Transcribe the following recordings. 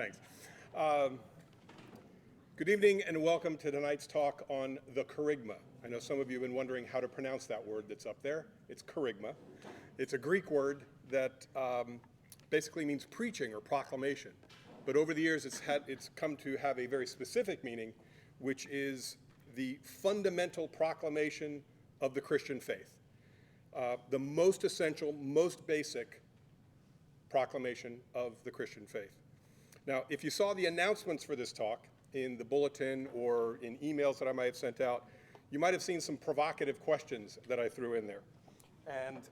Thanks. Good evening and welcome to tonight's talk on the Kerygma. I know some of you have been wondering how to pronounce that word that's up there. It's Kerygma. It's a Greek word that basically means preaching or proclamation. But over the years, it's come to have a very specific meaning, which is the fundamental proclamation of the Christian faith. The most essential, most basic proclamation of the Christian faith. Now, if you saw the announcements for this talk in the bulletin or in emails that I might have sent out, you might have seen some provocative questions that I threw in there. And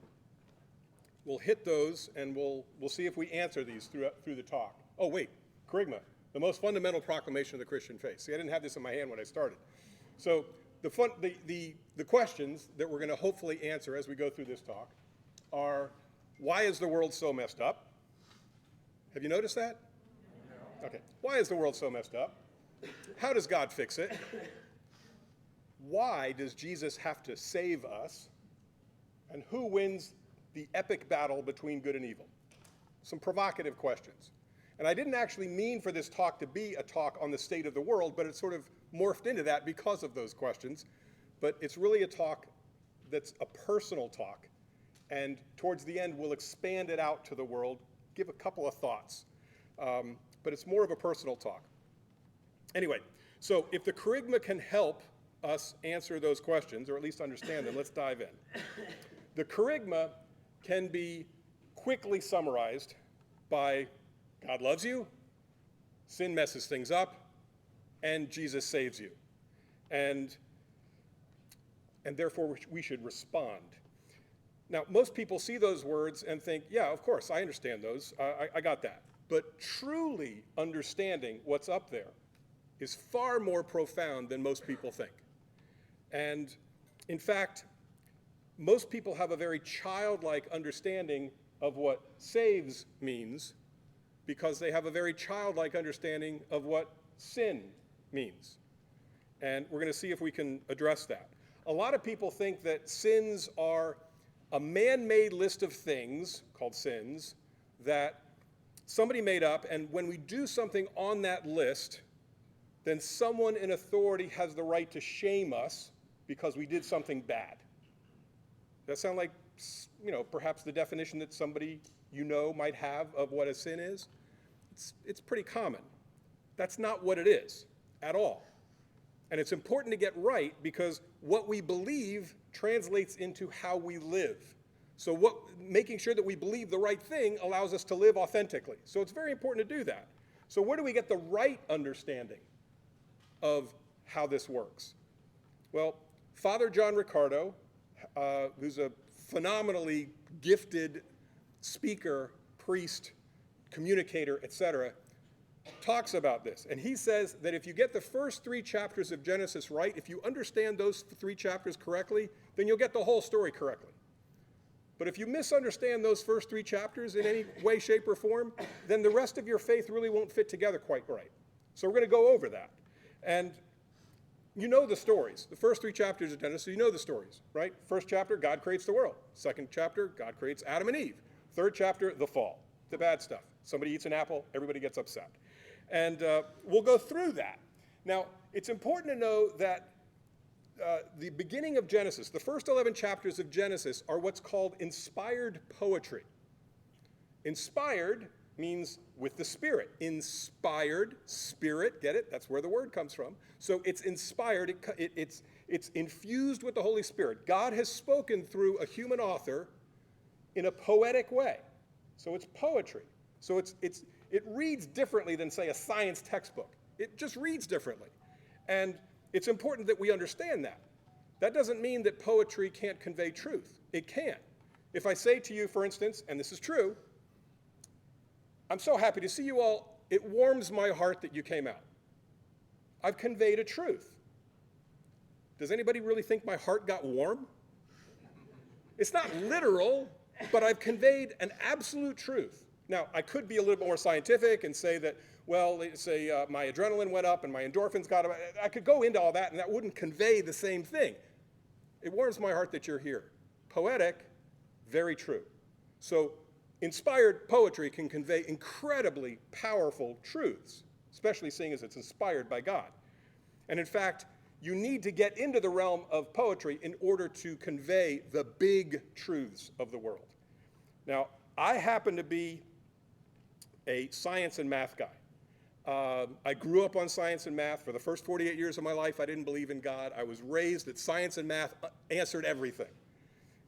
we'll hit those and we'll see if we answer these through the talk. Oh, wait, Kerygma, the most fundamental proclamation of the Christian faith. See, I didn't have this in my hand when I started. So the questions that we're going to hopefully answer as we go through this talk are, why is the world so messed up? Have you noticed that? Okay. Why is the world so messed up? How does God fix it? Why does Jesus have to save us? And who wins the epic battle between good and evil? Some provocative questions. And I didn't actually mean for this talk to be a talk on the state of the world, but it sort of morphed into that because of those questions. But it's really a talk that's a personal talk. And towards the end, we'll expand it out to the world, give a couple of thoughts. But it's more of a personal talk. Anyway, so if the Kerygma can help us answer those questions, or at least understand them, let's dive in. The Kerygma can be quickly summarized by God loves you, sin messes things up, and Jesus saves you. And therefore, we should respond. Now, most people see those words and think, yeah, of course, I understand those. I got that. But truly understanding what's up there is far more profound than most people think. And in fact, most people have a very childlike understanding of what saves means because they have a very childlike understanding of what sin means. And we're going to see if we can address that. A lot of people think that sins are a man-made list of things called sins that somebody made up, and when we do something on that list, then someone in authority has the right to shame us because we did something bad. Does that sound like, perhaps the definition that somebody might have of what a sin is? It's pretty common. That's not what it is at all. And it's important to get right because what we believe translates into how we live. So making sure that we believe the right thing allows us to live authentically. So it's very important to do that. So where do we get the right understanding of how this works? Well, Father John Riccardo, who's a phenomenally gifted speaker, priest, communicator, etc., talks about this. And he says that if you get the first 3 chapters of Genesis right, if you understand those 3 chapters correctly, then you'll get the whole story correctly. But if you misunderstand those first 3 chapters in any way, shape, or form, then the rest of your faith really won't fit together quite right. So we're going to go over that. And you know the stories. The first 3 chapters of Genesis, you know the stories, right? First chapter, God creates the world. Second chapter, God creates Adam and Eve. Third chapter, the fall, the bad stuff. Somebody eats an apple, everybody gets upset. And we'll go through that. Now, it's important to know that the beginning of Genesis, the first 11 chapters of Genesis, are what's called inspired poetry. Inspired means with the Spirit. Inspired, Spirit, get it? That's where the word comes from. So it's inspired, it's infused with the Holy Spirit. God has spoken through a human author in a poetic way. So it's poetry. So it reads differently than, say, a science textbook. It just reads differently. And it's important that we understand that. That doesn't mean that poetry can't convey truth. It can. If I say to you, for instance, and this is true, I'm so happy to see you all. It warms my heart that you came out. I've conveyed a truth. Does anybody really think my heart got warm? It's not literal, but I've conveyed an absolute truth. Now, I could be a little bit more scientific and say that, well, say my adrenaline went up and my endorphins got up. I could go into all that, and that wouldn't convey the same thing. It warms my heart that you're here. Poetic, very true. So inspired poetry can convey incredibly powerful truths, especially seeing as it's inspired by God. And in fact, you need to get into the realm of poetry in order to convey the big truths of the world. Now, I happen to be a science and math guy. I grew up on science and math. For the first 48 years of my life, I didn't believe in God. I was raised that science and math answered everything.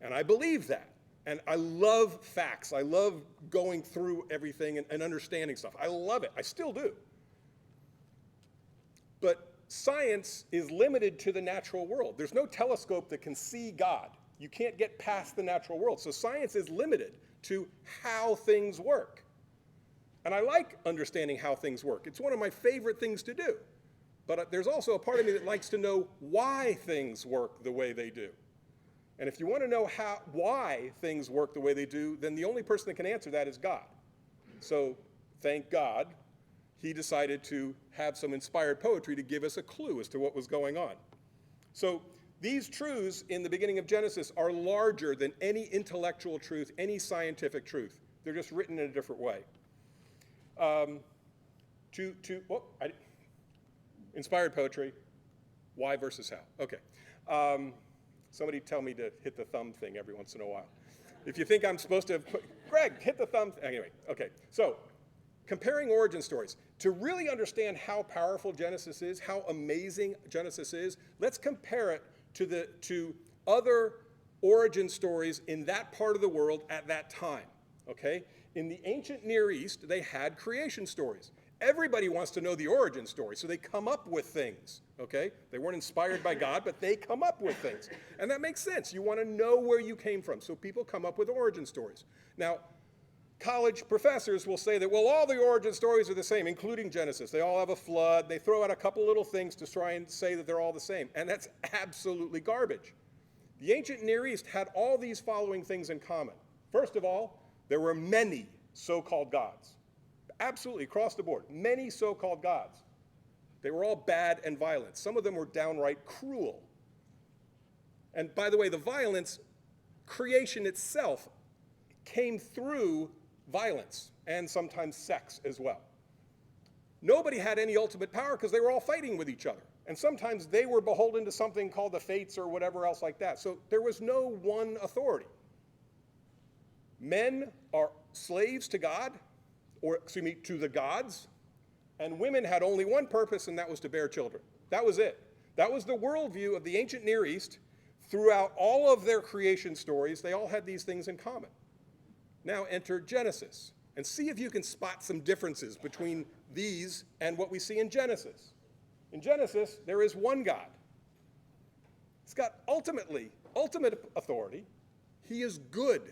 And I believe that. And I love facts. I love going through everything and understanding stuff. I love it. I still do. But science is limited to the natural world. There's no telescope that can see God. You can't get past the natural world. So science is limited to how things work. And I like understanding how things work. It's one of my favorite things to do. But there's also a part of me that likes to know why things work the way they do. And if you want to know why things work the way they do, then the only person that can answer that is God. So thank God, he decided to have some inspired poetry to give us a clue as to what was going on. So these truths in the beginning of Genesis are larger than any intellectual truth, any scientific truth. They're just written in a different way. Inspired poetry, why versus how. Okay. Somebody tell me to hit the thumb thing every once in a while. If you think I'm supposed to put, Greg, hit the thumb. Anyway, okay. So comparing origin stories. To really understand how powerful Genesis is, how amazing Genesis is, let's compare it to other origin stories in that part of the world at that time, okay? In the ancient Near East, they had creation stories. Everybody wants to know the origin story, so they come up with things, okay? They weren't inspired by God, but they come up with things. And that makes sense. You want to know where you came from, so people come up with origin stories. Now, college professors will say that, well, all the origin stories are the same, including Genesis. They all have a flood. They throw out a couple little things to try and say that they're all the same, and that's absolutely garbage. The ancient Near East had all these following things in common. First of all, there were many so-called gods. Absolutely, across the board, many so-called gods. They were all bad and violent. Some of them were downright cruel. And by the way, the violence, creation itself, came through violence and sometimes sex as well. Nobody had any ultimate power because they were all fighting with each other. And sometimes they were beholden to something called the fates or whatever else like that. So there was no one authority. Men are slaves to God, or excuse me, to the gods, and women had only one purpose, and that was to bear children. That was it. That was the worldview of the ancient Near East. Throughout all of their creation stories, they all had these things in common. Now enter Genesis, and see if you can spot some differences between these and what we see in Genesis. In Genesis, there is one God. He's got ultimate authority. He is good.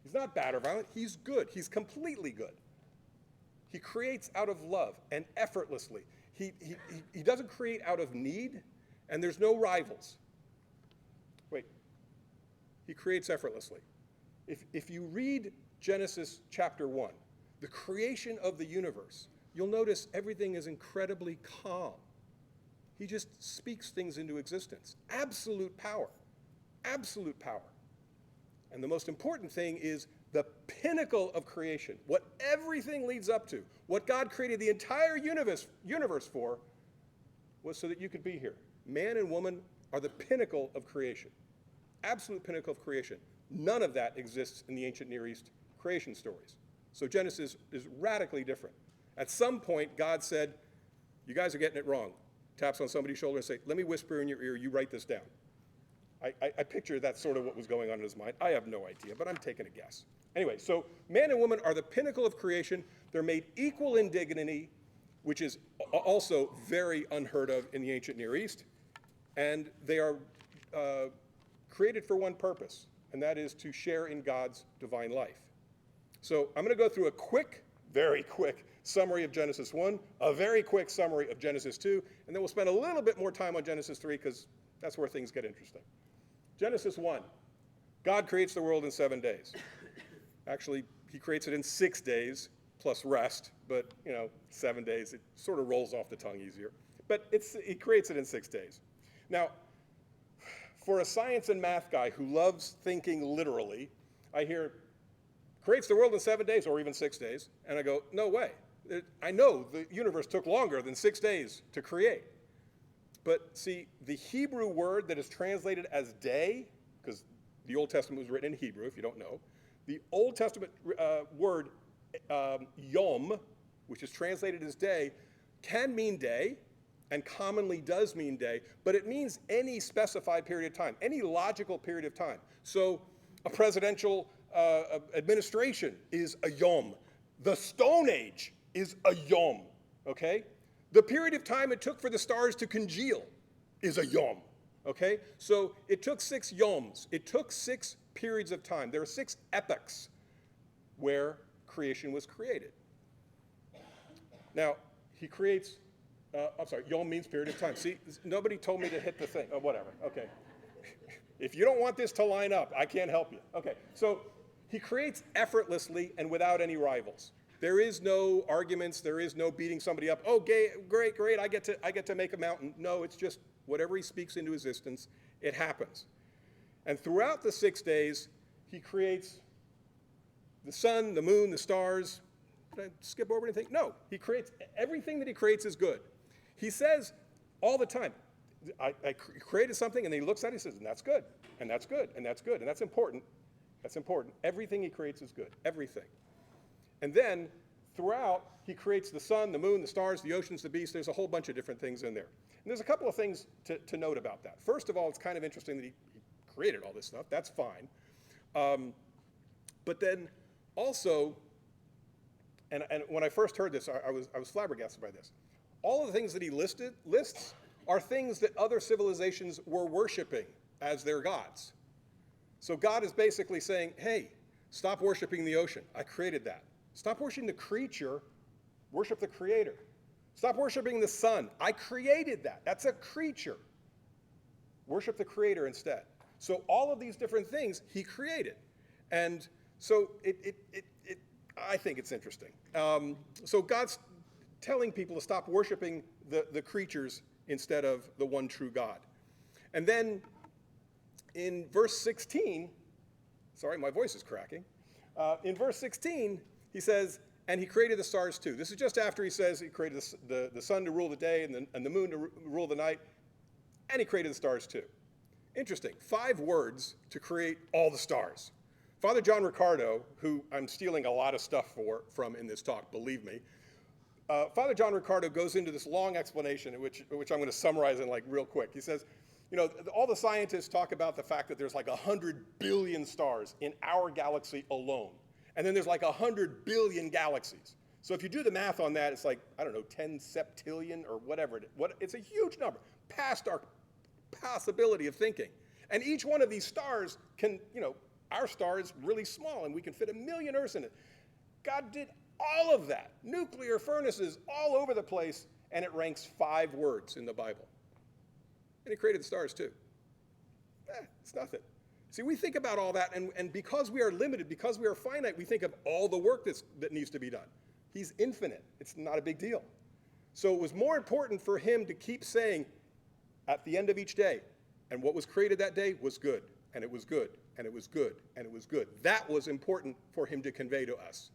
He's not bad or violent. He's good. He's completely good. He creates out of love and effortlessly. He doesn't create out of need, and there's no rivals. Wait. He creates effortlessly. If you read Genesis chapter 1, the creation of the universe, you'll notice everything is incredibly calm. He just speaks things into existence. Absolute power. Absolute power. And the most important thing is the pinnacle of creation, what everything leads up to, what God created the entire universe for, was so that you could be here. Man and woman are the pinnacle of creation. Absolute pinnacle of creation. None of that exists in the ancient Near East creation stories. So Genesis is radically different. At some point, God said, you guys are getting it wrong. Taps on somebody's shoulder and say, let me whisper in your ear, you write this down. I picture that's sort of what was going on in his mind. I have no idea, but I'm taking a guess. Anyway, so man and woman are the pinnacle of creation. They're made equal in dignity, which is also very unheard of in the ancient Near East. And they are created for one purpose, and that is to share in God's divine life. So I'm going to go through a quick, very quick summary of Genesis 1, a very quick summary of Genesis 2, and then we'll spend a little bit more time on Genesis 3 because that's where things get interesting. Genesis 1, God creates the world in 7 days. Actually, he creates it in 6 days plus rest, but 7 days, it sort of rolls off the tongue easier. But he creates it in 6 days. Now, for a science and math guy who loves thinking literally, I hear creates the world in 7 days or even 6 days. And I go, no way. I know the universe took longer than 6 days to create. But see, the Hebrew word that is translated as day, because the Old Testament was written in Hebrew, if you don't know, the Old Testament word yom, which is translated as day, can mean day, and commonly does mean day, but it means any specified period of time, any logical period of time. So a presidential administration is a yom. The Stone Age is a yom, okay? The period of time it took for the stars to congeal is a yom, okay? So it took 6 yoms. It took 6 periods of time. There are 6 epochs where creation was created. Now, he creates, yom means period of time. See, nobody told me to hit the thing. Oh, whatever, okay. If you don't want this to line up, I can't help you. Okay, so he creates effortlessly and without any rivals. There is no arguments. There is no beating somebody up. Oh, great, I get to make a mountain. No, it's just whatever he speaks into existence, it happens. And throughout the 6 days, he creates the sun, the moon, the stars. Did I skip over anything? No, he creates, everything that he creates is good. He says all the time, I created something, and then he looks at it and says, and that's good, and that's good, and that's good, and that's important. That's important. Everything he creates is good, everything. And then throughout, he creates the sun, the moon, the stars, the oceans, the beasts. There's a whole bunch of different things in there. And there's a couple of things to note about that. First of all, it's kind of interesting that he created all this stuff. That's fine. But then also, and when I first heard this, I was flabbergasted by this. All of the things that he lists are things that other civilizations were worshiping as their gods. So God is basically saying, hey, stop worshiping the ocean. I created that. Stop worshiping the creature, worship the creator. Stop worshiping the sun. I created that. That's a creature. Worship the creator instead. So all of these different things he created. And so I think it's interesting. So God's telling people to stop worshiping the creatures instead of the one true God. And then in verse 16, sorry, my voice is cracking. In verse 16, he says, and he created the stars too. This is just after he says he created the sun to rule the day and the moon to rule the night, and he created the stars too. Interesting. 5 words to create all the stars. Father John Riccardo, who I'm stealing a lot of stuff from in this talk, believe me, Father John Riccardo goes into this long explanation, which I'm going to summarize in like real quick. He says, you know, all the scientists talk about the fact that there's like 100 billion stars in our galaxy alone. And then there's like 100 billion galaxies. So if you do the math on that, it's like, I don't know, 10 septillion or whatever. It's a huge number, past our possibility of thinking. And each one of these stars can, you know, our star is really small and we can fit 1 million Earths in it. God did all of that, nuclear furnaces all over the place, and it ranks 5 words in the Bible. And he created the stars too. It's nothing. See, we think about all that, and because we are limited, because we are finite, we think of all the work that needs to be done. He's infinite. It's not a big deal. So it was more important for him to keep saying at the end of each day, and what was created that day was good, and it was good, and it was good, and it was good. That was important for him to convey to us.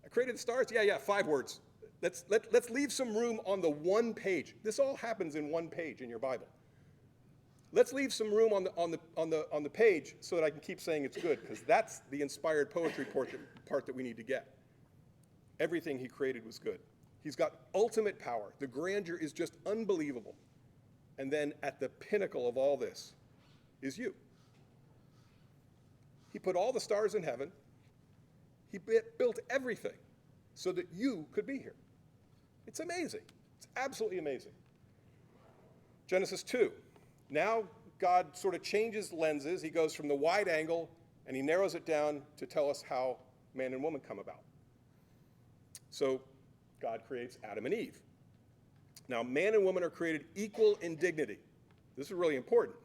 I created the stars? Yeah, 5 words. Let's leave some room on the one page. This all happens in one page in your Bible. Let's leave some room on the page so that I can keep saying it's good, because that's the inspired poetry part that we need to get. Everything he created was good. He's got ultimate power. The grandeur is just unbelievable. And then at the pinnacle of all this is you. He put all the stars in heaven. He built everything so that you could be here. It's amazing. It's absolutely amazing. Genesis 2. Now God sort of changes lenses. He goes from the wide angle and he narrows it down to tell us how man and woman come about. So God creates Adam and Eve. Now man and woman are created equal in dignity. This is really important.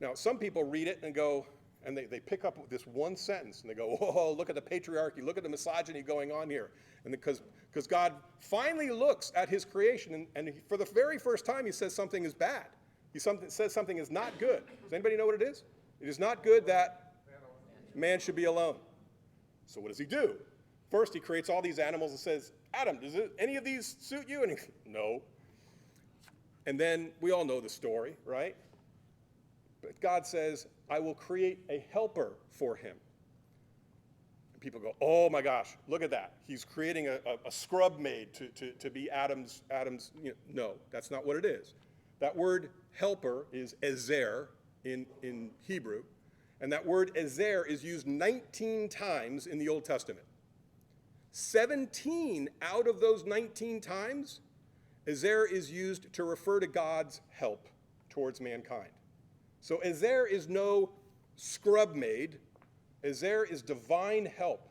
Now some people read it and go, and they pick up this one sentence and they go, whoa, look at the patriarchy, look at the misogyny going on here. And because God finally looks at his creation and for the very first time he says something is bad. He says something is not good. Does anybody know what it is? It is not good that man should be alone. So what does he do? First, he creates all these animals and says, Adam, does any of these suit you? And he, no. And then we all know the story, right? But God says, I will create a helper for him. And people go, oh my gosh, look at that. He's creating a scrub maid to be Adam's no, that's not what it is. That word helper is ezer in Hebrew. And that word ezer is used 19 times in the Old Testament. 17 out of those 19 times, ezer is used to refer to God's help towards mankind. So ezer is no scrub maid. Ezer is divine help.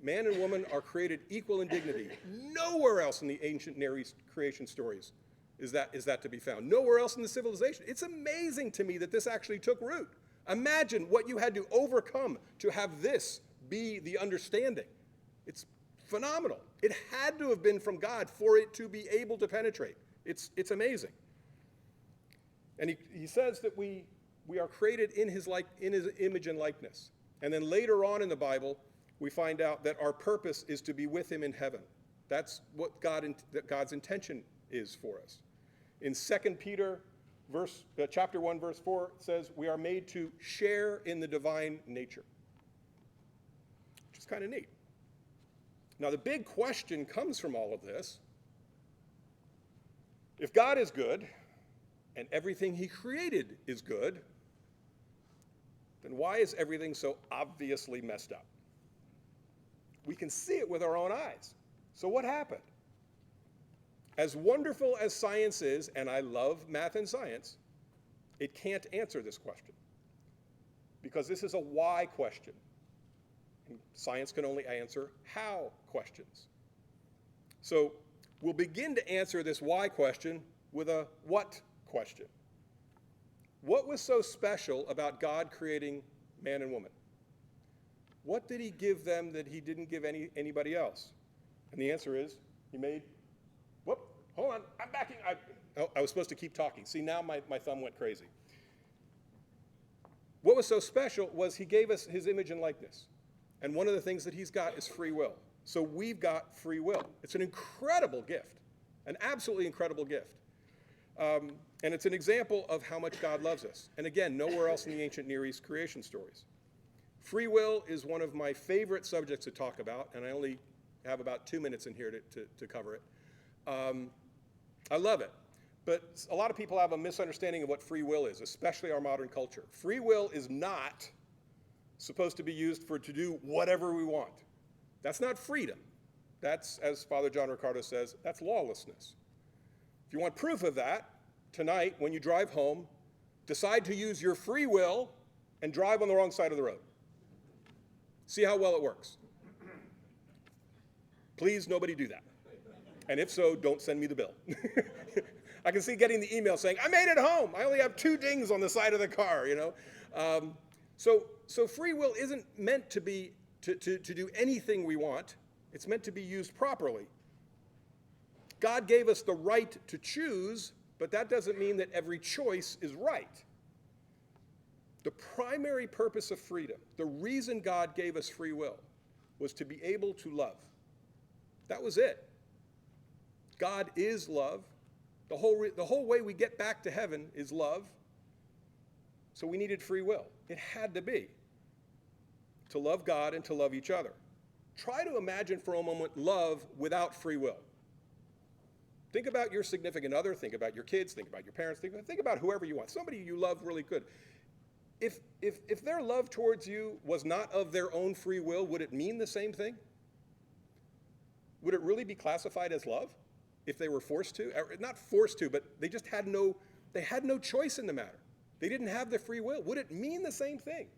Man and woman are created equal in dignity. Nowhere else in the ancient Near East creation stories is that to be found. Nowhere else in the civilization. It's amazing to me that this actually took root. Imagine what you had to overcome to have this be the understanding. It's phenomenal. It had to have been from God for it to be able to penetrate. It's amazing. And he says that we are created in his image and likeness. And then later on in the Bible, we find out that our purpose is to be with him in heaven. That's what God's intention is for us. In 2 Peter chapter 1, verse 4 says, we are made to share in the divine nature, which is kind of neat. Now, the big question comes from all of this. If God is good, and everything he created is good, then why is everything so obviously messed up? We can see it with our own eyes. So what happened? As wonderful as science is, and I love math and science, it can't answer this question. Because this is a why question. And science can only answer how questions. So we'll begin to answer this why question with a what question. What was so special about God creating man and woman? What did he give them that he didn't give anybody else? And the answer is, he made, hold on, I'm backing. I was supposed to keep talking. See, now my thumb went crazy. What was so special was he gave us his image and likeness. And one of the things that he's got is free will. So we've got free will. It's an incredible gift, an absolutely incredible gift. And it's an example of how much God loves us. And again, nowhere else in the ancient Near East creation stories. Free will is one of my favorite subjects to talk about, and I only have about 2 minutes in here to cover it. I love it. But a lot of people have a misunderstanding of what free will is, especially our modern culture. Free will is not supposed to be used to do whatever we want. That's not freedom. That's, as Father John Ricardo says, that's lawlessness. If you want proof of that, tonight, when you drive home, decide to use your free will and drive on the wrong side of the road. See how well it works. Please, nobody do that. And if so, don't send me the bill. I can see getting the email saying, I made it home. I only have 2 dings on the side of the car, you know. So free will isn't meant to be to do anything we want. It's meant to be used properly. God gave us the right to choose, but that doesn't mean that every choice is right. The primary purpose of freedom, the reason God gave us free will, was to be able to love. That was it. God is love. The whole way we get back to heaven is love. So we needed free will. It had to be. To love God and to love each other. Try to imagine for a moment love without free will. Think about your significant other, think about your kids, think about your parents, think about whoever you want, somebody you love really good. If their love towards you was not of their own free will, would it mean the same thing? Would it really be classified as love if they were forced to? Not forced to, but they just had no choice in the matter. They didn't have the free will. Would it mean the same thing?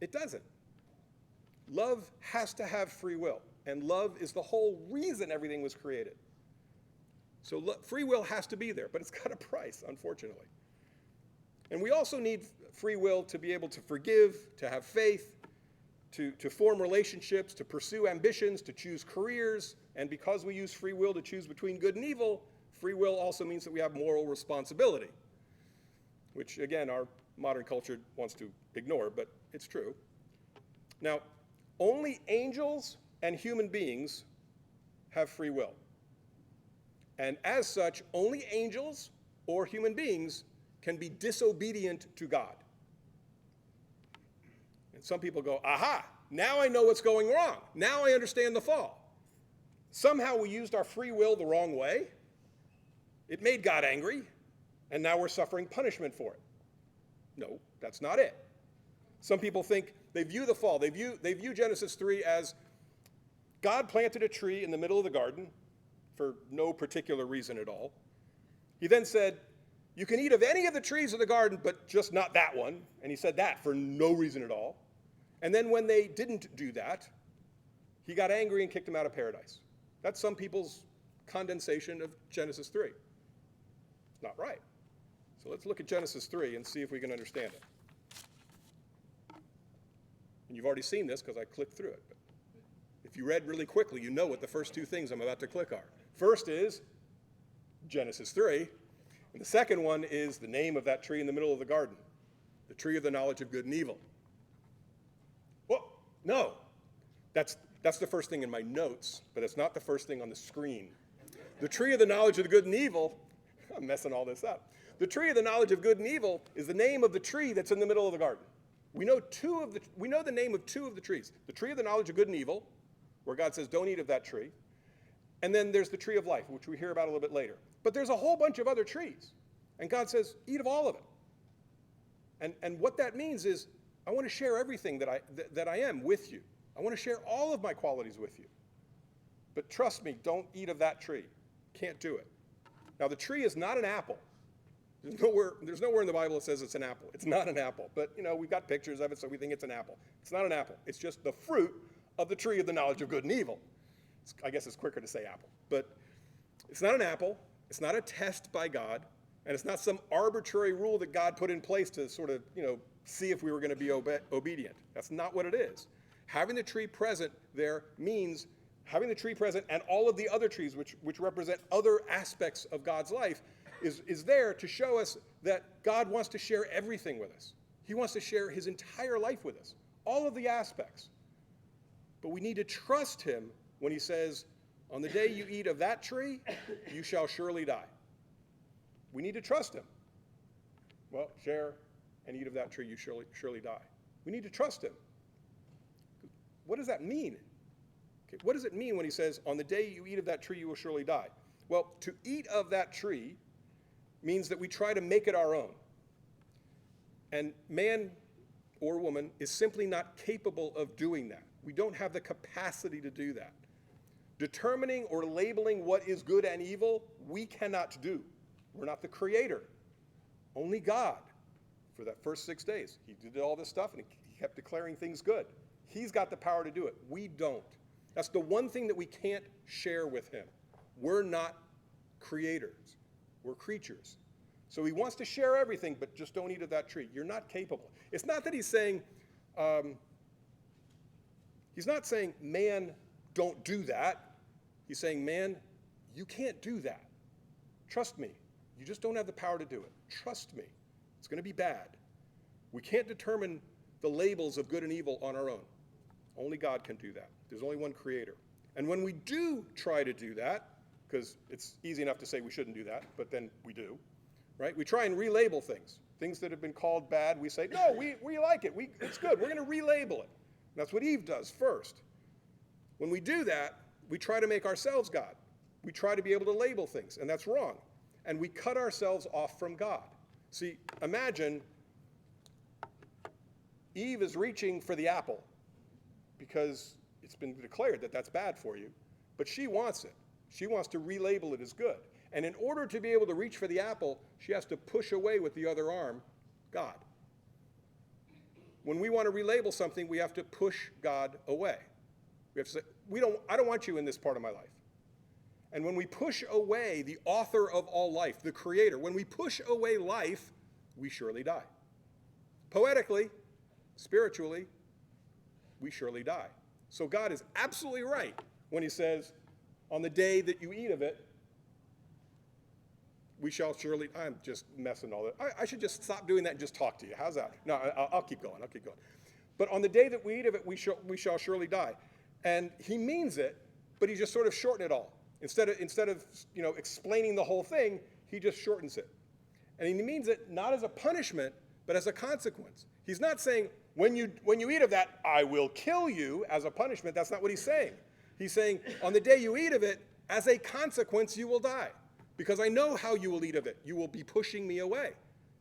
It doesn't. Love has to have free will, and love is the whole reason everything was created. So free will has to be there, but it's got a price, unfortunately. And we also need free will to be able to forgive, to have faith, to form relationships, to pursue ambitions, to choose careers. And because we use free will to choose between good and evil, free will also means that we have moral responsibility, which, again, our modern culture wants to ignore, but it's true. Now, only angels and human beings have free will. And as such, only angels or human beings can be disobedient to God. And some people go, aha, now I know what's going wrong. Now I understand the fall. Somehow we used our free will the wrong way. It made God angry, and now we're suffering punishment for it. No, that's not it. Some people think they view the fall, they view Genesis 3 as God planted a tree in the middle of the garden for no particular reason at all. He then said, you can eat of any of the trees of the garden, but just not that one. And he said that for no reason at all. And then when they didn't do that, he got angry and kicked them out of paradise. That's some people's condensation of Genesis 3. It's not right. So let's look at Genesis 3 and see if we can understand it. And you've already seen this because I clicked through it. But if you read really quickly, you know what the first two things I'm about to click are. First is Genesis 3, and the second one is the name of that tree in the middle of the garden, the tree of the knowledge of good and evil. Well, no, that's the first thing in my notes, but it's not the first thing on the screen. The tree of the knowledge of the good and evil, I'm messing all this up. The tree of the knowledge of good and evil is the name of the tree that's in the middle of the garden. We know the name of two of the trees. The tree of the knowledge of good and evil, where God says, don't eat of that tree. And then there's the tree of life, which we hear about a little bit later. But there's a whole bunch of other trees. And God says, eat of all of it. And what that means is, I want to share everything that I am with you. I want to share all of my qualities with you. But trust me, don't eat of that tree. Can't do it. Now, the tree is not an apple. There's nowhere in the Bible that says it's an apple. It's not an apple. But, we've got pictures of it, so we think it's an apple. It's not an apple. It's just the fruit of the tree of the knowledge of good and evil. I guess it's quicker to say apple. But it's not an apple. It's not a test by God. And it's not some arbitrary rule that God put in place to sort of, see if we were going to be obedient. That's not what it is. Having the tree present there means having the tree present and all of the other trees, which represent other aspects of God's life, is there to show us that God wants to share everything with us. He wants to share his entire life with us, all of the aspects. But we need to trust him when he says, on the day you eat of that tree, you shall surely die. We need to trust him. Well, share and eat of that tree, you surely die. We need to trust him. What does that mean? Okay, what does it mean when he says, on the day you eat of that tree, you will surely die? Well, to eat of that tree means that we try to make it our own. And man or woman is simply not capable of doing that. We don't have the capacity to do that. Determining or labeling what is good and evil, we cannot do. We're not the creator. Only God. For that first 6 days, he did all this stuff and he kept declaring things good. He's got the power to do it. We don't. That's the one thing that we can't share with him. We're not creators. We're creatures. So he wants to share everything, but just don't eat of that tree. You're not capable. It's not that he's saying, man, don't do that. He's saying, man, you can't do that. Trust me. You just don't have the power to do it. Trust me. It's going to be bad. We can't determine the labels of good and evil on our own. Only God can do that. There's only one creator. And when we do try to do that, because it's easy enough to say we shouldn't do that, but then we do, right? We try and relabel things. Things that have been called bad, we say, no, we like it. It's good. We're going to relabel it. And that's what Eve does first. When we do that, we try to make ourselves God. We try to be able to label things, and that's wrong. And we cut ourselves off from God. See, imagine Eve is reaching for the apple because it's been declared that that's bad for you, but she wants it. She wants to relabel it as good. And in order to be able to reach for the apple, she has to push away with the other arm God. When we want to relabel something, we have to push God away. We have to say, I don't want you in this part of my life. And when we push away the author of all life, the creator, when we push away life, we surely die. Poetically, spiritually, we surely die. So God is absolutely right when he says, on the day that you eat of it, we shall surely, I'm just messing all that. I should just stop doing that and just talk to you. How's that? No, I'll keep going. But on the day that we eat of it, we shall surely die. And he means it, but he just sort of shortened it all. Instead of explaining the whole thing, he just shortens it. And he means it not as a punishment, but as a consequence. He's not saying, when you eat of that, I will kill you as a punishment. That's not what he's saying. He's saying, on the day you eat of it, as a consequence, you will die. Because I know how you will eat of it. You will be pushing me away.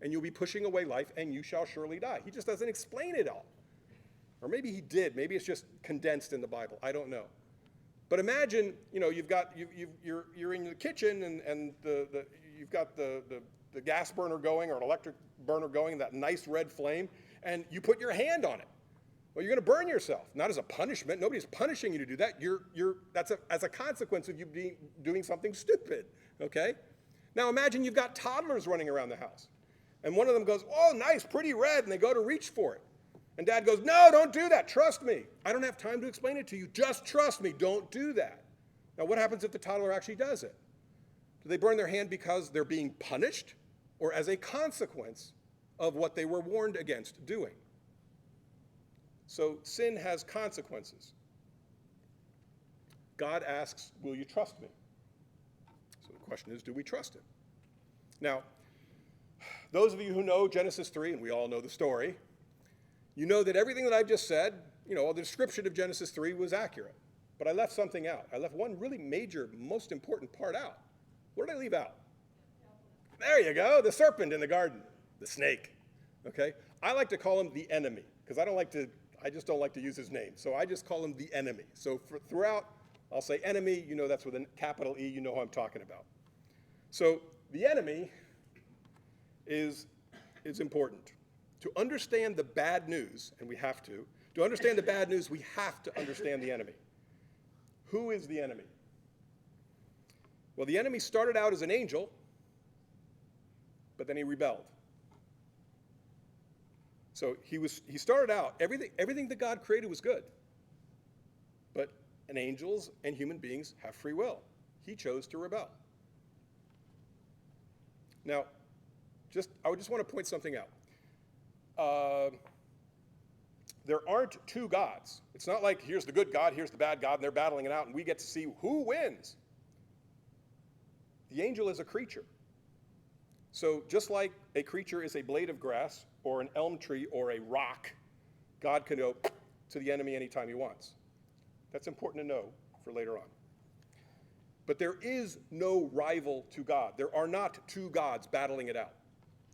And you'll be pushing away life, and you shall surely die. He just doesn't explain it all. Or maybe he did. Maybe it's just condensed in the Bible. I don't know. But imagine, you're in the kitchen, and you've got the gas burner going or an electric burner going, that nice red flame, and you put your hand on it. Well, you're going to burn yourself, not as a punishment. Nobody's punishing you to do that. That's as a consequence of you doing something stupid, okay? Now imagine you've got toddlers running around the house, and one of them goes, oh, nice, pretty red, and they go to reach for it. And Dad goes, no, don't do that, trust me. I don't have time to explain it to you, just trust me, don't do that. Now what happens if the toddler actually does it? Do they burn their hand because they're being punished, or as a consequence of what they were warned against doing? So sin has consequences. God asks, will you trust me? So the question is, do we trust him? Now, those of you who know Genesis 3, and we all know the story, you know that everything that I've just said, the description of Genesis 3 was accurate. But I left something out. I left one really major, most important part out. What did I leave out? There you go, the serpent in the garden, the snake. Okay? I like to call him the enemy, because I just don't like to use his name. So I just call him the enemy. So throughout, I'll say enemy, that's with a capital E, you know who I'm talking about. So the enemy is important. To understand the bad news, and we have to understand the bad news, we have to understand the enemy. Who is the enemy? Well, the enemy started out as an angel, but then he rebelled. So he started out, everything that God created was good. But angels and human beings have free will. He chose to rebel. Now, I would just want to point something out. There aren't two gods. It's not like here's the good God, here's the bad God, and they're battling it out, and we get to see who wins. The angel is a creature. So just like a creature is a blade of grass or an elm tree or a rock, God can go to the enemy anytime he wants. That's important to know for later on. But there is no rival to God. There are not two gods battling it out.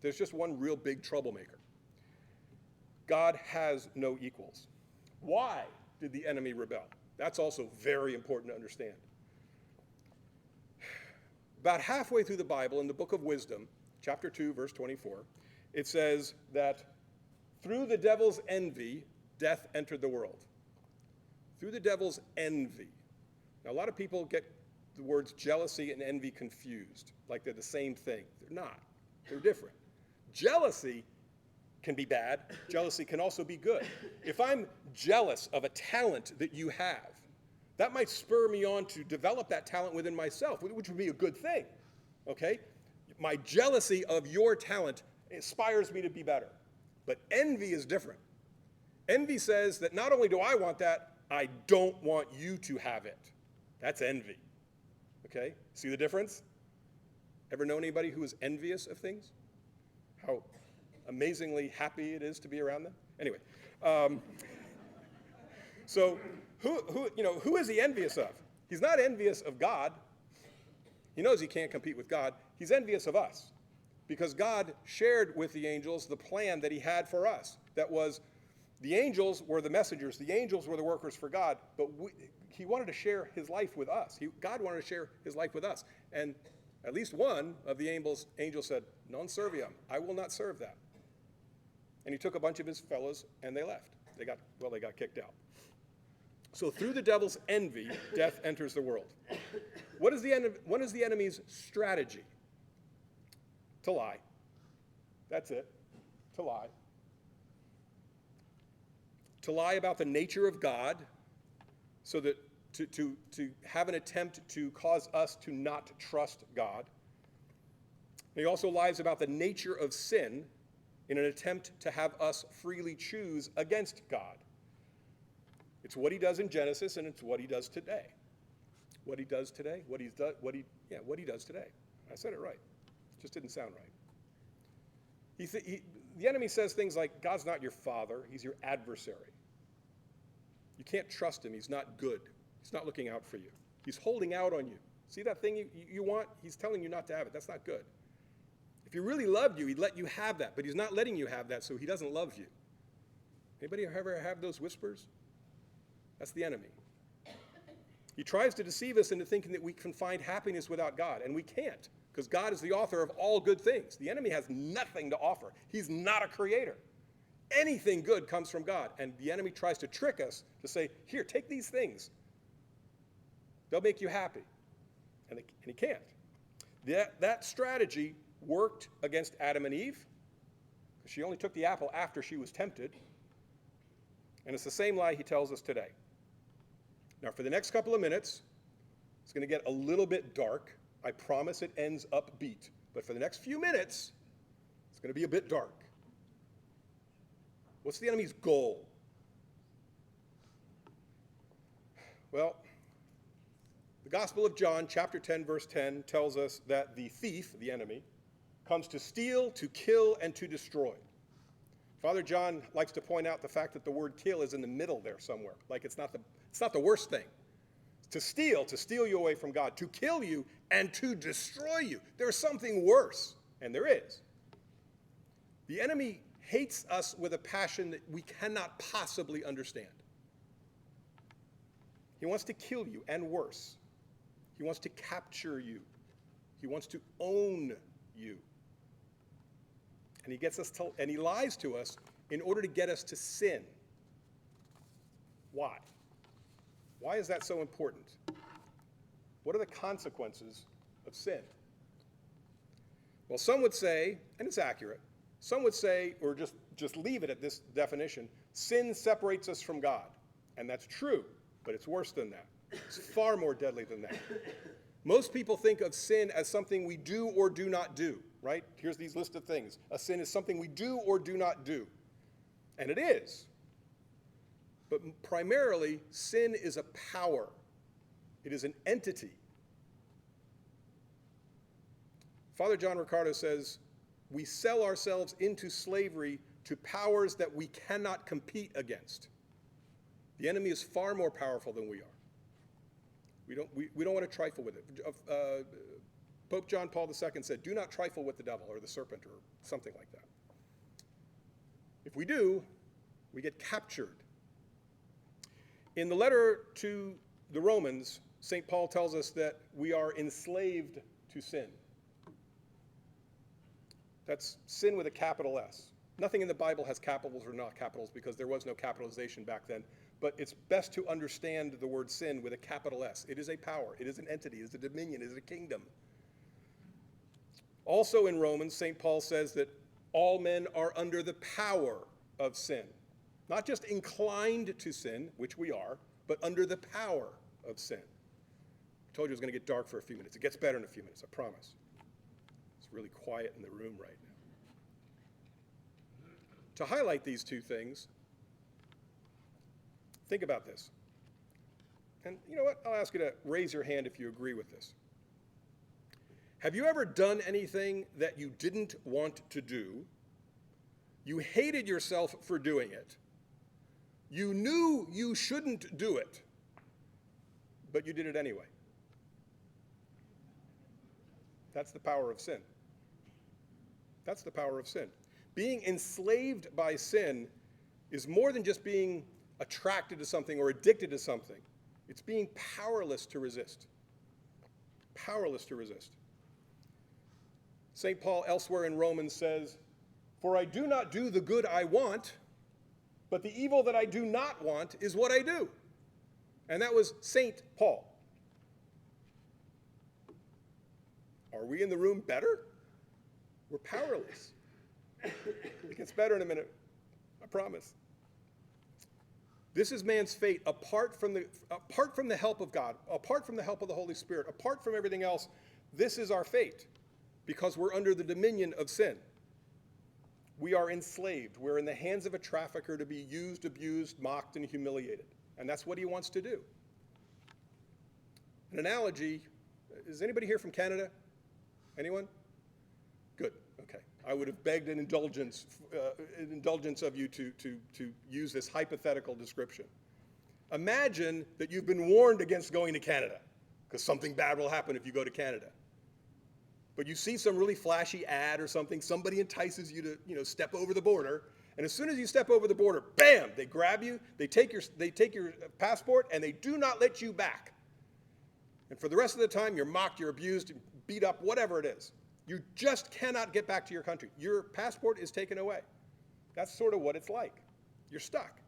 There's just one real big troublemaker. God has no equals. Why did the enemy rebel? That's also very important to understand. About halfway through the Bible, in the book of Wisdom, chapter 2, verse 24, it says that through the devil's envy, death entered the world. Through the devil's envy. Now, a lot of people get the words jealousy and envy confused, like they're the same thing. They're not. They're different. Jealousy can be bad. Jealousy can also be good. If I'm jealous of a talent that you have, that might spur me on to develop that talent within myself, which would be a good thing, okay? My jealousy of your talent inspires me to be better. But envy is different. Envy says that not only do I want that, I don't want you to have it. That's envy, okay? See the difference? Ever know anybody who is envious of things? How amazingly happy it is to be around them? Anyway, so who is he envious of? He's not envious of God. He knows he can't compete with God. He's envious of us because God shared with the angels the plan that he had for us. That was, the angels were the messengers. The angels were the workers for God, but he wanted to share his life with us. God wanted to share his life with us. And at least one of the angels said, non serviam, I will not serve that. And he took a bunch of his fellows and they left. They got kicked out. So through the devil's envy, death enters the world. What is the enemy's strategy? To lie. That's it. To lie. To lie about the nature of God, so that to have an attempt to cause us to not trust God. And he also lies about the nature of sin in an attempt to have us freely choose against God. It's what he does in Genesis, and it's what he does today. What he does today? What he does today. I said it right. It just didn't sound right. The enemy says things like, God's not your father, he's your adversary. You can't trust him, he's not good. He's not looking out for you. He's holding out on you. See that thing you want? He's telling you not to have it. That's not good. If he really loved you, he'd let you have that, but he's not letting you have that, so he doesn't love you. Anybody ever have those whispers? That's the enemy. He tries to deceive us into thinking that we can find happiness without God, and we can't, because God is the author of all good things. The enemy has nothing to offer. He's not a creator. Anything good comes from God, and the enemy tries to trick us to say, here, take these things. They'll make you happy. And he can't. That strategy worked against Adam and Eve, because she only took the apple after she was tempted. And it's the same lie he tells us today. Now, for the next couple of minutes, it's going to get a little bit dark. I promise it ends upbeat. But for the next few minutes, it's going to be a bit dark. What's the enemy's goal? Well, the Gospel of John, chapter 10, verse 10, tells us that the thief, the enemy, comes to steal, to kill, and to destroy. Father John likes to point out the fact that the word kill is in the middle there somewhere, like it's not the worst thing. To steal you away from God, to kill you, and to destroy you. There's something worse, and there is. The enemy hates us with a passion that we cannot possibly understand. He wants to kill you, and worse. He wants to capture you. He wants to own you. And he lies to us in order to get us to sin. Why? Why is that so important? What are the consequences of sin? Well, some would say, and it's accurate, some would say, or just leave it at this definition, sin separates us from God. And that's true, but it's worse than that. It's far more deadly than that. Most people think of sin as something we do or do not do, right? Here's these list of things. A sin is something we do or do not do. And it is. But primarily, sin is a power. It is an entity. Father John Riccardo says, we sell ourselves into slavery to powers that we cannot compete against. The enemy is far more powerful than we are. We don't want to trifle with it. Pope John Paul II said, do not trifle with the devil or the serpent or something like that. If we do, we get captured. In the letter to the Romans, St. Paul tells us that we are enslaved to sin. That's sin with a capital S. Nothing in the Bible has capitals or not capitals because there was no capitalization back then. But it's best to understand the word sin with a capital S. It is a power. It is an entity. It is a dominion. It is a kingdom. Also in Romans, St. Paul says that all men are under the power of sin. Not just inclined to sin, which we are, but under the power of sin. I told you it was going to get dark for a few minutes. It gets better in a few minutes, I promise. It's really quiet in the room right now. To highlight these two things, think about this. And you know what? I'll ask you to raise your hand if you agree with this. Have you ever done anything that you didn't want to do? You hated yourself for doing it. You knew you shouldn't do it, but you did it anyway. That's the power of sin. That's the power of sin. Being enslaved by sin is more than just being attracted to something or addicted to something. It's being powerless to resist. Powerless to resist. St. Paul elsewhere in Romans says, "For I do not do the good I want, but the evil that I do not want is what I do." And that was St. Paul. Are we in the room better? We're powerless. It gets better in a minute, I promise. This is man's fate apart from the help of God, apart from the help of the Holy Spirit, apart from everything else. This is our fate because we're under the dominion of sin. we are enslaved. We're in the hands of a trafficker to be used, abused, mocked, and humiliated. And that's what he wants to do. An analogy, is anybody here from Canada? Anyone? Good, okay. I would have begged an indulgence of you to use this hypothetical description. Imagine that you've been warned against going to Canada, because something bad will happen if you go to Canada. But you see some really flashy ad or something, somebody entices you to step over the border, and as soon as you step over the border, bam, they grab you, they take your passport, and they do not let you back. And for the rest of the time, you're mocked, you're abused, beat up, whatever it is. You just cannot get back to your country. Your passport is taken away. That's sort of what it's like. You're stuck.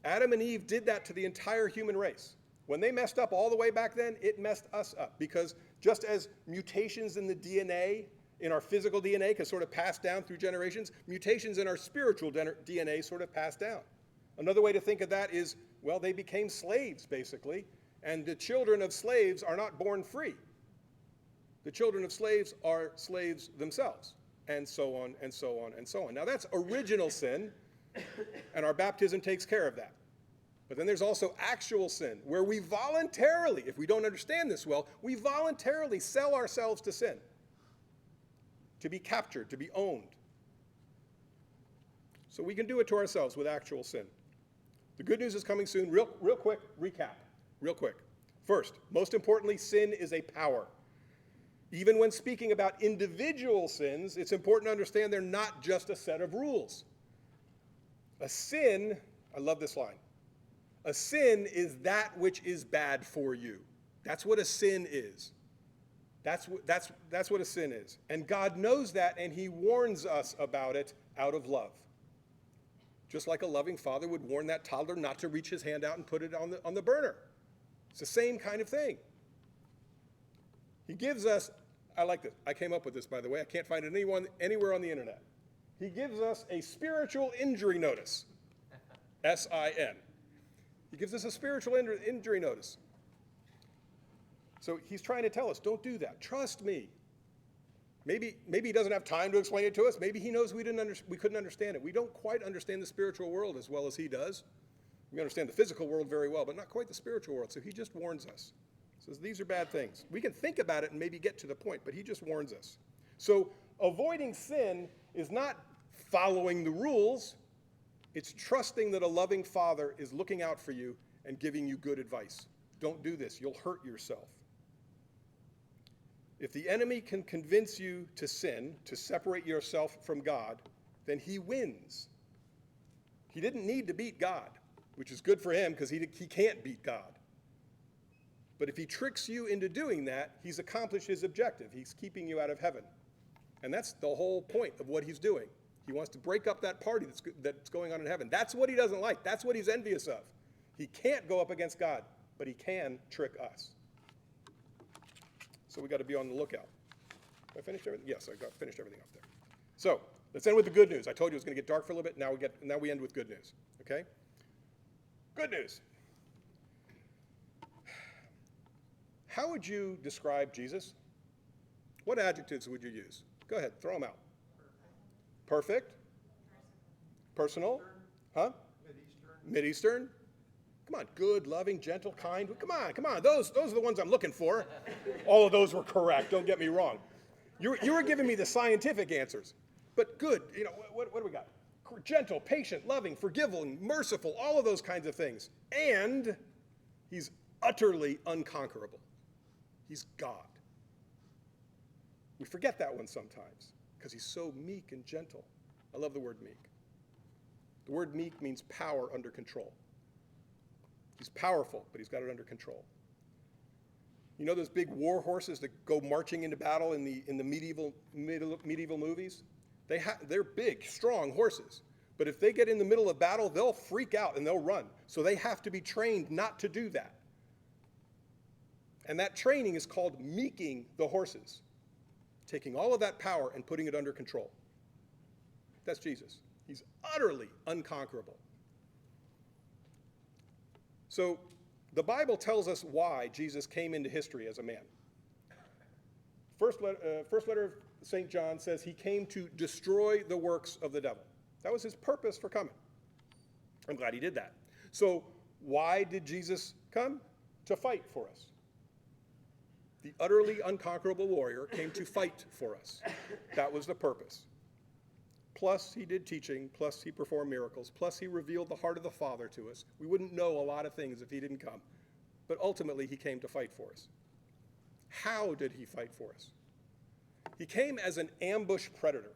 Adam and Eve did that to the entire human race. When they messed up all the way back then, it messed us up. Because just as mutations in the DNA, in our physical DNA, can sort of pass down through generations, mutations in our spiritual DNA sort of pass down. Another way to think of that is, well, they became slaves, basically. And the children of slaves are not born free. The children of slaves are slaves themselves, and so on, and so on, and so on. Now that's original sin, and our baptism takes care of that. But then there's also actual sin, where we voluntarily, if we don't understand this well, we voluntarily sell ourselves to sin, to be captured, to be owned. So we can do it to ourselves with actual sin. The good news is coming soon. Real quick recap. Real quick. First, most importantly, sin is a power. Even when speaking about individual sins, it's important to understand they're not just a set of rules. A sin, I love this line, a sin is that which is bad for you. That's what a sin is. That's what a sin is. And God knows that, and he warns us about it out of love. Just like a loving father would warn that toddler not to reach his hand out and put it on the burner. It's the same kind of thing. He gives us, I like this. I came up with this, by the way. I can't find it anywhere on the internet. He gives us a spiritual injury notice. S-I-N. He gives us a spiritual injury notice. So he's trying to tell us, don't do that. Trust me. Maybe he doesn't have time to explain it to us. Maybe he knows we couldn't understand it. We don't quite understand the spiritual world as well as he does. We understand the physical world very well, but not quite the spiritual world. So he just warns us. Says these are bad things. We can think about it and maybe get to the point, but he just warns us. So avoiding sin is not following the rules. It's trusting that a loving father is looking out for you and giving you good advice. Don't do this. You'll hurt yourself. If the enemy can convince you to sin, to separate yourself from God, then he wins. He didn't need to beat God, which is good for him because he can't beat God. But if he tricks you into doing that, he's accomplished his objective. He's keeping you out of heaven. And that's the whole point of what he's doing. He wants to break up that party that's going on in heaven. That's what he doesn't like. That's what he's envious of. He can't go up against God, but he can trick us. So we got to be on the lookout. Have I finished everything? Yes, I finished everything up there. So let's end with the good news. I told you it was going to get dark for a little bit. Now we end with good news. Okay? Good news. How would you describe Jesus? What adjectives would you use? Go ahead, throw them out. Perfect. Personal. Huh? Mid-Eastern. Come on, good, loving, gentle, kind. Come on. Those are the ones I'm looking for. All of those were correct, don't get me wrong. You were giving me the scientific answers. But good, what do we got? Gentle, patient, loving, forgiving, merciful, all of those kinds of things. And he's utterly unconquerable. He's God. We forget that one sometimes because he's so meek and gentle. I love the word meek. The word meek means power under control. He's powerful, but he's got it under control. You know those big war horses that go marching into battle in the medieval movies? They're big, strong horses. But if they get in the middle of battle, they'll freak out and they'll run. So they have to be trained not to do that. And that training is called meeking the horses, taking all of that power and putting it under control. That's Jesus. He's utterly unconquerable. So the Bible tells us why Jesus came into history as a man. First letter of St. John says he came to destroy the works of the devil. That was his purpose for coming. I'm glad he did that. So why did Jesus come? To fight for us. The utterly unconquerable warrior came to fight for us. That was the purpose. Plus, he did teaching. Plus, he performed miracles. Plus, he revealed the heart of the Father to us. We wouldn't know a lot of things if he didn't come. But ultimately, he came to fight for us. How did he fight for us? He came as an ambush predator.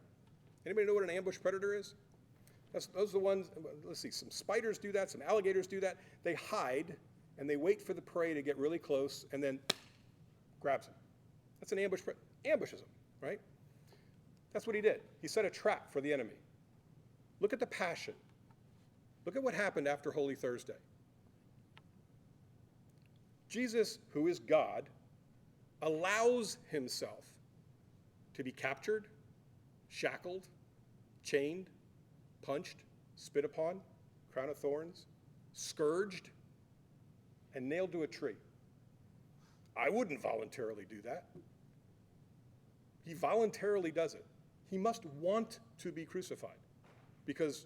Anybody know what an ambush predator is? Those are the ones, let's see, some spiders do that, some alligators do that. They hide, and they wait for the prey to get really close, and then grabs him. That's an ambush, ambushes him, right? That's what he did. He set a trap for the enemy. Look at the passion. Look at what happened after Holy Thursday. Jesus, who is God, allows himself to be captured, shackled, chained, punched, spit upon, crown of thorns, scourged, and nailed to a tree. I wouldn't voluntarily do that. He voluntarily does it. He must want to be crucified, because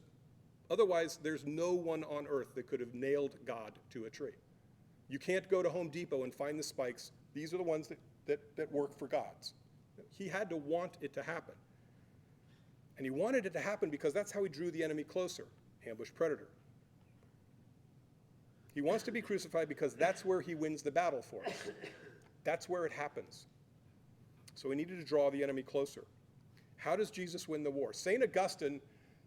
otherwise there's no one on earth that could have nailed God to a tree. You can't go to Home Depot and find the spikes. These are the ones that work for God's. He had to want it to happen. And he wanted it to happen because that's how he drew the enemy closer. Ambush predator. He wants to be crucified because that's where he wins the battle for us. That's where it happens. So we needed to draw the enemy closer. How does Jesus win the war? St. Augustine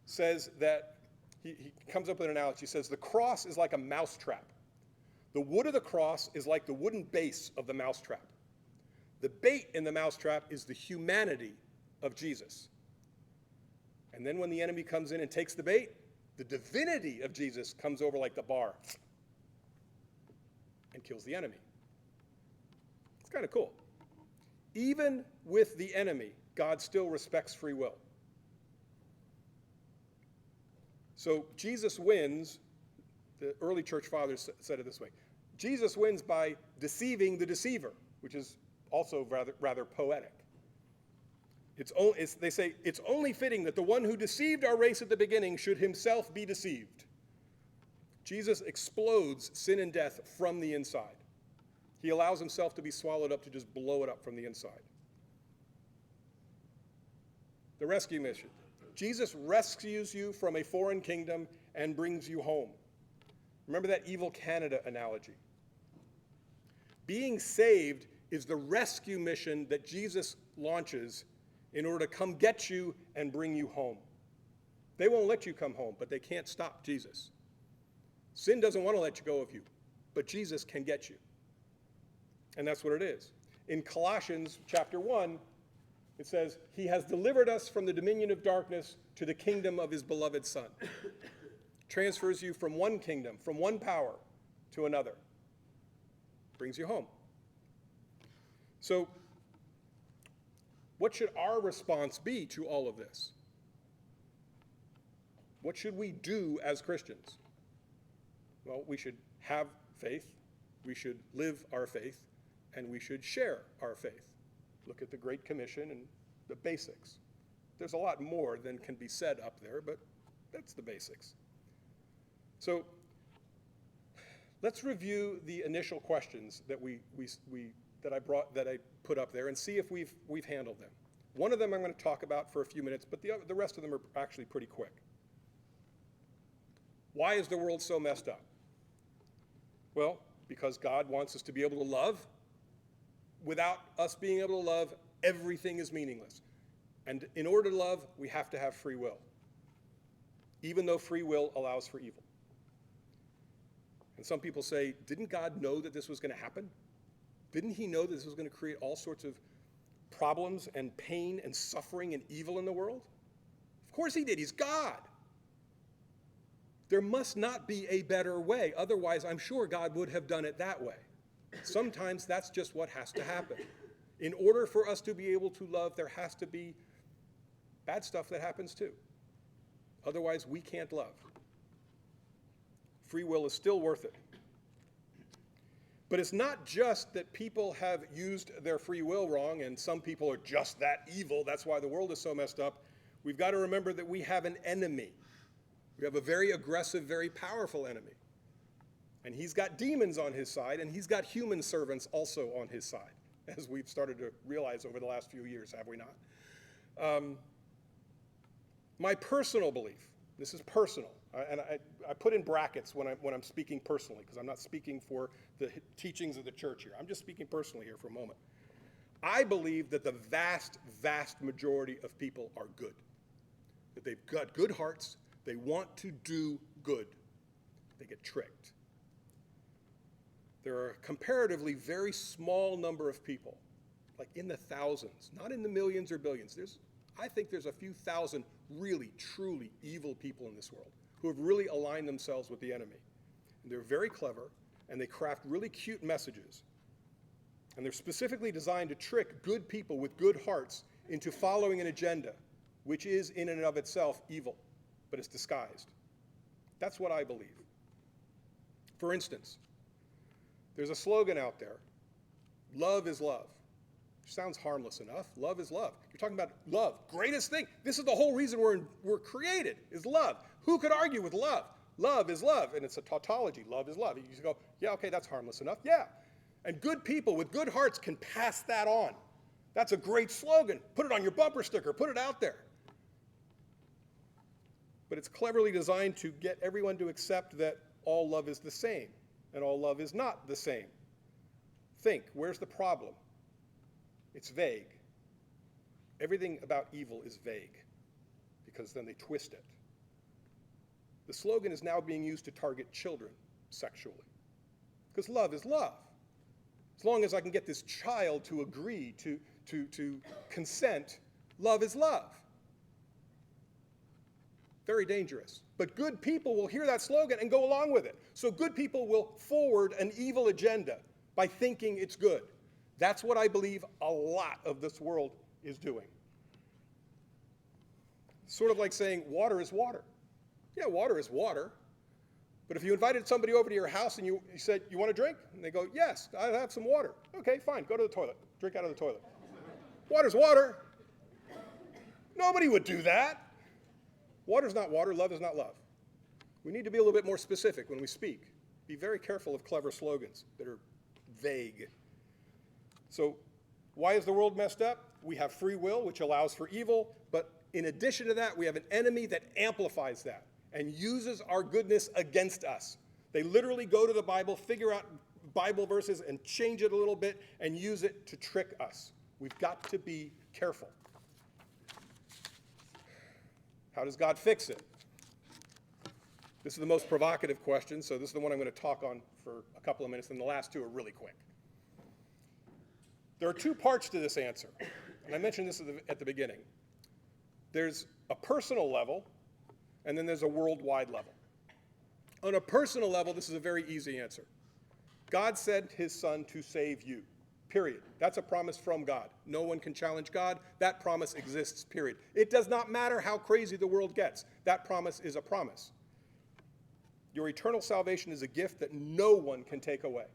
says that, he comes up with an analogy. He says, the cross is like a mousetrap. The wood of the cross is like the wooden base of the mousetrap. The bait in the mousetrap is the humanity of Jesus. And then when the enemy comes in and takes the bait, the divinity of Jesus comes over like the bar and kills the enemy. It's kind of cool. Even with the enemy, God still respects free will. So Jesus wins, the early church fathers said it this way, Jesus wins by deceiving the deceiver, which is also rather poetic. They say, it's only fitting that the one who deceived our race at the beginning should himself be deceived. Jesus explodes sin and death from the inside. He allows himself to be swallowed up to just blow it up from the inside. The rescue mission. Jesus rescues you from a foreign kingdom and brings you home. Remember that evil Canada analogy. Being saved is the rescue mission that Jesus launches in order to come get you and bring you home. They won't let you come home, but they can't stop Jesus. Sin doesn't want to let you go of you, but Jesus can get you. And that's what it is. In Colossians chapter 1, it says, he has delivered us from the dominion of darkness to the kingdom of his beloved Son. Transfers you from one kingdom, from one power to another. Brings you home. So, what should our response be to all of this? What should we do as Christians? Well, we should have faith, we should live our faith, and we should share our faith. Look at the Great Commission and the basics. There's a lot more than can be said up there, but that's the basics. So let's review the initial questions that that I put up there and see if we've handled them. One of them I'm going to talk about for a few minutes, but the rest of them are actually pretty quick. Why is the world so messed up? Well, because God wants us to be able to love. Without us being able to love, everything is meaningless. And in order to love, we have to have free will, even though free will allows for evil. And some people say, didn't God know that this was going to happen? Didn't he know that this was going to create all sorts of problems and pain and suffering and evil in the world? Of course he did. He's God. There must not be a better way. Otherwise, I'm sure God would have done it that way. Sometimes that's just what has to happen. In order for us to be able to love, there has to be bad stuff that happens too. Otherwise, we can't love. Free will is still worth it. But it's not just that people have used their free will wrong and some people are just that evil. That's why the world is so messed up. We've got to remember that we have an enemy. We have a very aggressive, very powerful enemy. And he's got demons on his side, and he's got human servants also on his side, as we've started to realize over the last few years, have we not? My personal belief, this is personal, and I put in brackets when I'm speaking personally, because I'm not speaking for the teachings of the church here. I'm just speaking personally here for a moment. I believe that the vast, vast majority of people are good, that they've got good hearts, they want to do good, they get tricked. There are a comparatively very small number of people, like in the thousands, not in the millions or billions. I think there's a few thousand really, truly evil people in this world who have really aligned themselves with the enemy. And they're very clever, and they craft really cute messages. And they're specifically designed to trick good people with good hearts into following an agenda, which is in and of itself evil, but it's disguised. That's what I believe. For instance, there's a slogan out there, love is love. Sounds harmless enough. Love is love. You're talking about love, greatest thing. This is the whole reason we're created, is love. Who could argue with love? Love is love, and it's a tautology. Love is love. You just go, yeah, okay, that's harmless enough. Yeah. And good people with good hearts can pass that on. That's a great slogan. Put it on your bumper sticker. Put it out there. But it's cleverly designed to get everyone to accept that all love is the same, and all love is not the same. Think, where's the problem? It's vague. Everything about evil is vague, because then they twist it. The slogan is now being used to target children sexually, because love is love. As long as I can get this child to agree, to consent, love is love. Very dangerous. But good people will hear that slogan and go along with it. So good people will forward an evil agenda by thinking it's good. That's what I believe a lot of this world is doing. Sort of like saying water is water. Yeah, water is water. But if you invited somebody over to your house and you said, you want a drink? And they go, yes, I'll have some water. Okay, fine, go to the toilet. Drink out of the toilet. Water's water. Nobody would do that. Water's not water, love is not love. We need to be a little bit more specific when we speak. Be very careful of clever slogans that are vague. So why is the world messed up? We have free will, which allows for evil, but in addition to that, we have an enemy that amplifies that and uses our goodness against us. They literally go to the Bible, figure out Bible verses, and change it a little bit and use it to trick us. We've got to be careful. How does God fix it? This is the most provocative question, so this is the one I'm going to talk on for a couple of minutes, and the last two are really quick. There are two parts to this answer, and I mentioned this at the beginning. There's a personal level, and then there's a worldwide level. On a personal level, this is a very easy answer. God sent his son to save you, period. That's a promise from God. No one can challenge God. That promise exists, period. It does not matter how crazy the world gets. That promise is a promise. Your eternal salvation is a gift that no one can take away.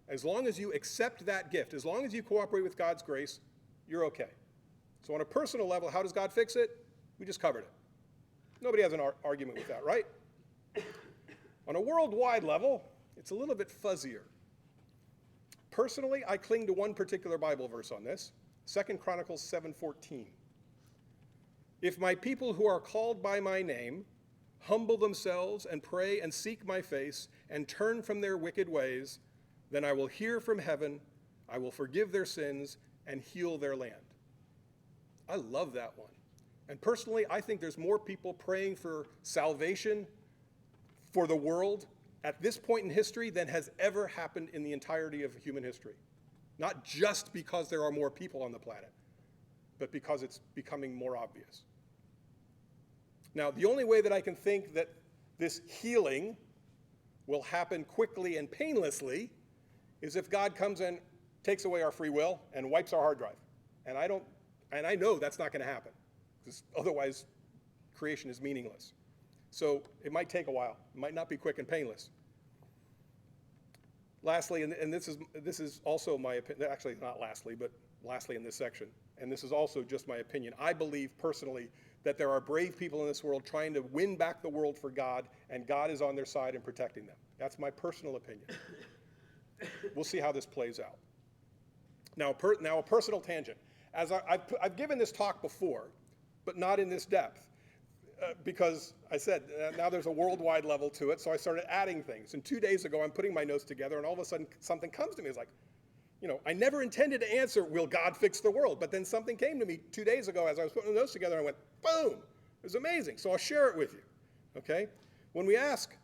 As long as you accept that gift, as long as you cooperate with God's grace, you're okay. So on a personal level, how does God fix it? We just covered it. Nobody has an argument with that, right? On a worldwide level, it's a little bit fuzzier. Personally, I cling to one particular Bible verse on this, 2 Chronicles 7:14. If my people who are called by my name humble themselves and pray and seek my face and turn from their wicked ways, then I will hear from heaven, I will forgive their sins and heal their land. I love that one. And personally, I think there's more people praying for salvation for the world at this point in history than has ever happened in the entirety of human history. Not just because there are more people on the planet, but because it's becoming more obvious. Now, the only way that I can think that this healing will happen quickly and painlessly is if God comes and takes away our free will and wipes our hard drive. And I know that's not going to happen, because otherwise creation is meaningless. So it might take a while. It might not be quick and painless. Lastly, and this is also my opinion, actually not lastly, but lastly in this section, and this is also just my opinion. I believe personally that there are brave people in this world trying to win back the world for God, and God is on their side and protecting them. That's my personal opinion. We'll see how this plays out. Now, a personal tangent. As I've given this talk before, but not in this depth. Because I said, now there's a worldwide level to it, so I started adding things. And 2 days ago, I'm putting my notes together, and all of a sudden, something comes to me. It's like, I never intended to answer, will God fix the world? But then something came to me 2 days ago as I was putting the notes together, and I went, boom! It was amazing. So I'll share it with you, okay? When we ask,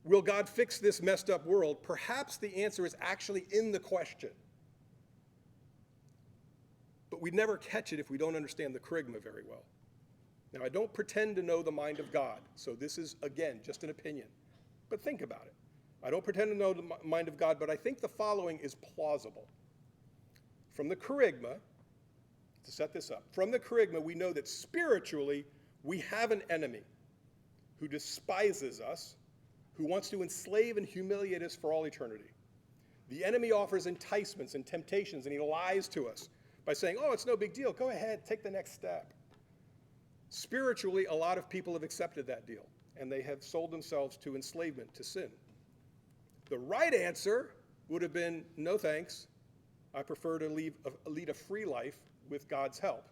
will God fix this messed up world, perhaps the answer is actually in the question. But we'd never catch it if we don't understand the Kerygma very well. Now, I don't pretend to know the mind of God, so this is, again, just an opinion. But think about it. I don't pretend to know the mind of God, but I think the following is plausible. From the Kerygma, to set this up, from the Kerygma, we know that spiritually we have an enemy who despises us, who wants to enslave and humiliate us for all eternity. The enemy offers enticements and temptations, and he lies to us by saying, oh, it's no big deal. Go ahead, take the next step. Spiritually, a lot of people have accepted that deal, and they have sold themselves to enslavement, to sin. The right answer would have been, no thanks. I prefer to lead a free life with God's help.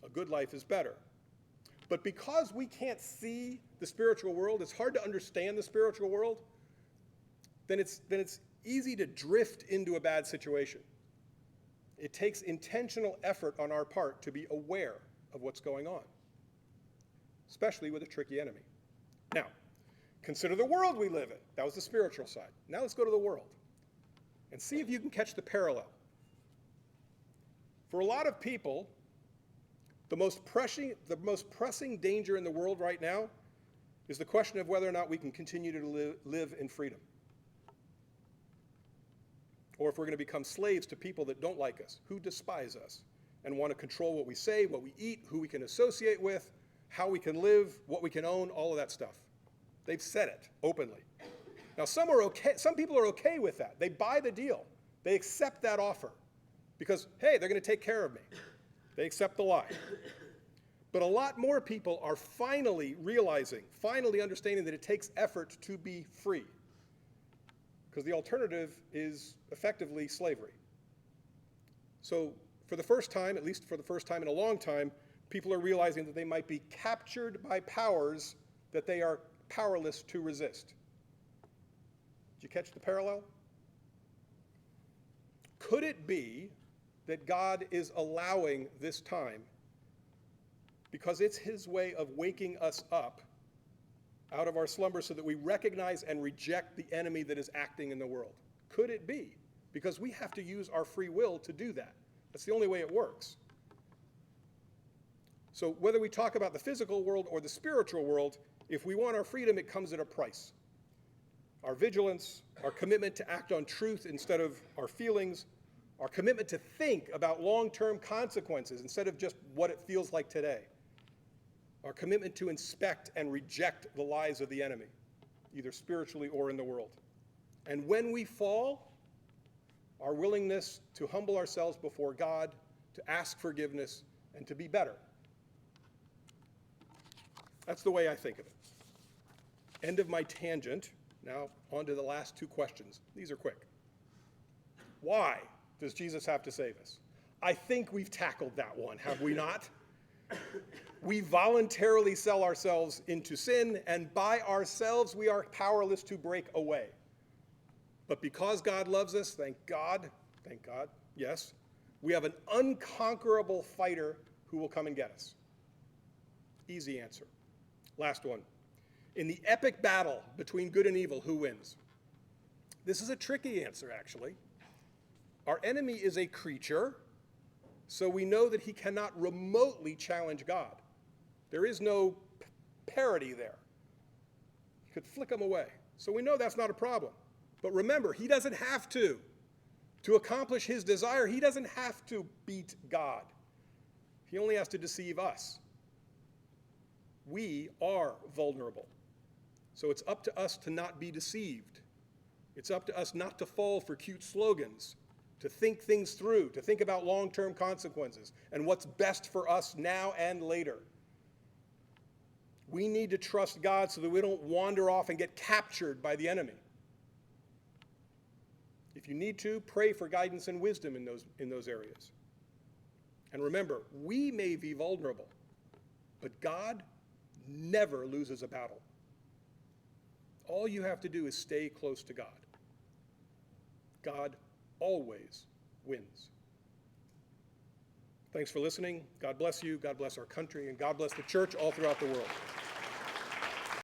A good life is better. But because we can't see the spiritual world, it's hard to understand the spiritual world, then it's easy to drift into a bad situation. It takes intentional effort on our part to be aware of what's going on, especially with a tricky enemy. Now, consider the world we live in. That was the spiritual side. Now let's go to the world and see if you can catch the parallel. For a lot of people, the most pressing danger in the world right now is the question of whether or not we can continue to live in freedom, or if we're going to become slaves to people that don't like us, who despise us, and want to control what we say, what we eat, who we can associate with, how we can live, what we can own, all of that stuff. They've said it openly. Now, some people are okay with that. They buy the deal. They accept that offer because, hey, they're going to take care of me. They accept the lie. But a lot more people are finally understanding that it takes effort to be free, because the alternative is effectively slavery. So for the first time, at least for the first time in a long time, people are realizing that they might be captured by powers that they are powerless to resist. Did you catch the parallel? Could it be that God is allowing this time because it's his way of waking us up out of our slumber so that we recognize and reject the enemy that is acting in the world? Could it be? Because we have to use our free will to do that. That's the only way it works. So whether we talk about the physical world or the spiritual world, if we want our freedom, it comes at a price. Our vigilance, our commitment to act on truth instead of our feelings, our commitment to think about long-term consequences instead of just what it feels like today, our commitment to inspect and reject the lies of the enemy, either spiritually or in the world. And when we fall, our willingness to humble ourselves before God, to ask forgiveness, and to be better. That's the way I think of it. End of my tangent. Now on to the last two questions. These are quick. Why does Jesus have to save us? I think we've tackled that one, have we not? We voluntarily sell ourselves into sin, and by ourselves we are powerless to break away. But because God loves us, thank God, yes, we have an unconquerable fighter who will come and get us. Easy answer. Last one. In the epic battle between good and evil, who wins? This is a tricky answer, actually. Our enemy is a creature, so we know that he cannot remotely challenge God. There is no parity there. He could flick him away. So we know that's not a problem. But remember, he doesn't have to. To accomplish his desire, he doesn't have to beat God. He only has to deceive us. We are vulnerable. So it's up to us to not be deceived. It's up to us not to fall for cute slogans, to think things through, to think about long-term consequences and what's best for us now and later. We need to trust God so that we don't wander off and get captured by the enemy. If you need to, pray for guidance and wisdom in those areas. And remember, we may be vulnerable, but God never loses a battle. All you have to do is stay close to God. God always wins. Thanks for listening. God bless you. God bless our country. And God bless the church all throughout the world.